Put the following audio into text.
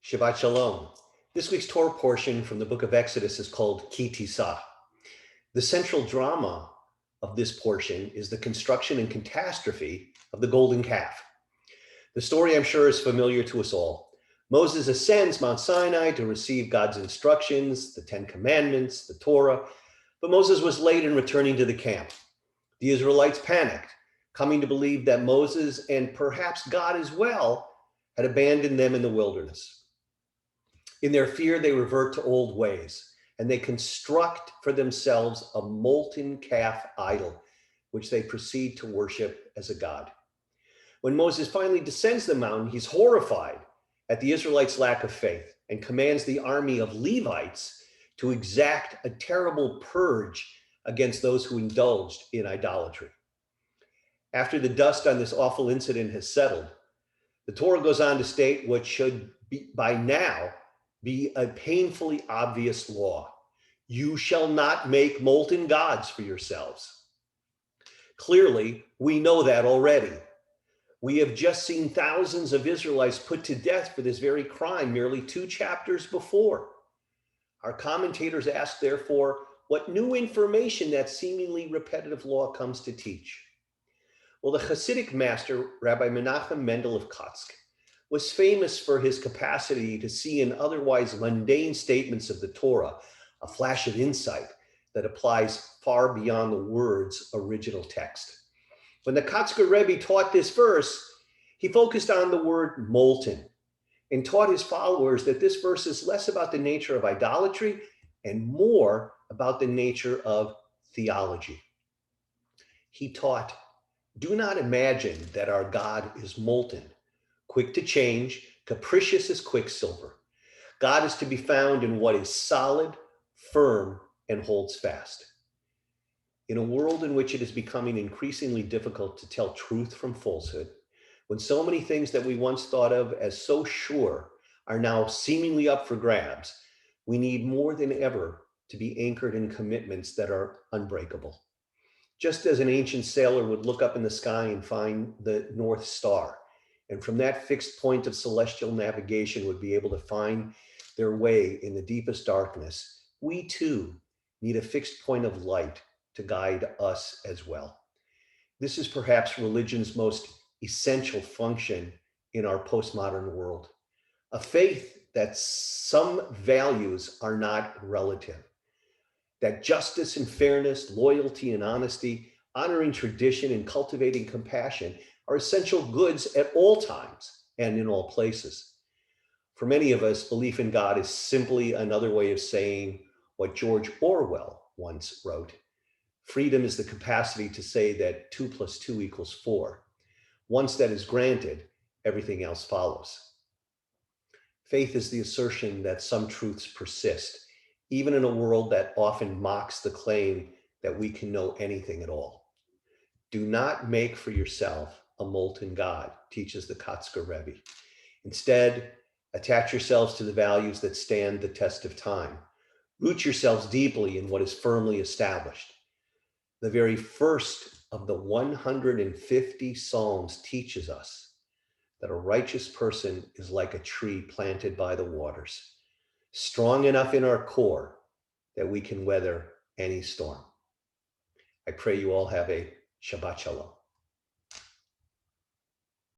Shabbat Shalom. This week's Torah portion from the book of Exodus is called Ki Tisa. The central drama of this portion is the construction and catastrophe of the golden calf. The story, I'm sure, is familiar to us all. Moses ascends Mount Sinai to receive God's instructions, the Ten Commandments, the Torah, but Moses was late in returning to the camp. The Israelites panicked, coming to believe that Moses and perhaps God as well had abandoned them in the wilderness. In their fear, they revert to old ways, and they construct for themselves a molten calf idol, which they proceed to worship as a god. When Moses finally descends the mountain, he's horrified at the Israelites' lack of faith and commands the army of Levites to exact a terrible purge against those who indulged in idolatry. After the dust on this awful incident has settled, the Torah goes on to state what should be, by now, be a painfully obvious law. You shall not make molten gods for yourselves. Clearly, we know that already. We have just seen thousands of Israelites put to death for this very crime merely 2 chapters before. Our commentators ask, therefore, what new information that seemingly repetitive law comes to teach. Well, the Hasidic master, Rabbi Menachem Mendel of Kotsk, was famous for his capacity to see in otherwise mundane statements of the Torah a flash of insight that applies far beyond the word's original text. When the Kotsker Rebbe taught this verse, he focused on the word molten and taught his followers that this verse is less about the nature of idolatry and more about the nature of theology. He taught, do not imagine that our God is molten, quick to change, capricious as quicksilver. God is to be found in what is solid, firm, and holds fast. In a world in which it is becoming increasingly difficult to tell truth from falsehood, when so many things that we once thought of as so sure are now seemingly up for grabs, we need more than ever to be anchored in commitments that are unbreakable. Just as an ancient sailor would look up in the sky and find the North Star, and from that fixed point of celestial navigation would be able to find their way in the deepest darkness, we too need a fixed point of light to guide us as well. This is perhaps religion's most essential function in our postmodern world, a faith that some values are not relative, that justice and fairness, loyalty and honesty, honoring tradition and cultivating compassion are essential goods at all times and in all places. For many of us, belief in God is simply another way of saying what George Orwell once wrote. Freedom is the capacity to say that 2 + 2 = 4. Once that is granted, everything else follows. Faith is the assertion that some truths persist, even in a world that often mocks the claim that we can know anything at all. Do not make for yourself a molten god, teaches the Kotsker Rebbe. Instead, attach yourselves to the values that stand the test of time. Root yourselves deeply in what is firmly established. The very first of the 150 Psalms teaches us that a righteous person is like a tree planted by the waters, strong enough in our core that we can weather any storm. I pray you all have a Shabbat Shalom.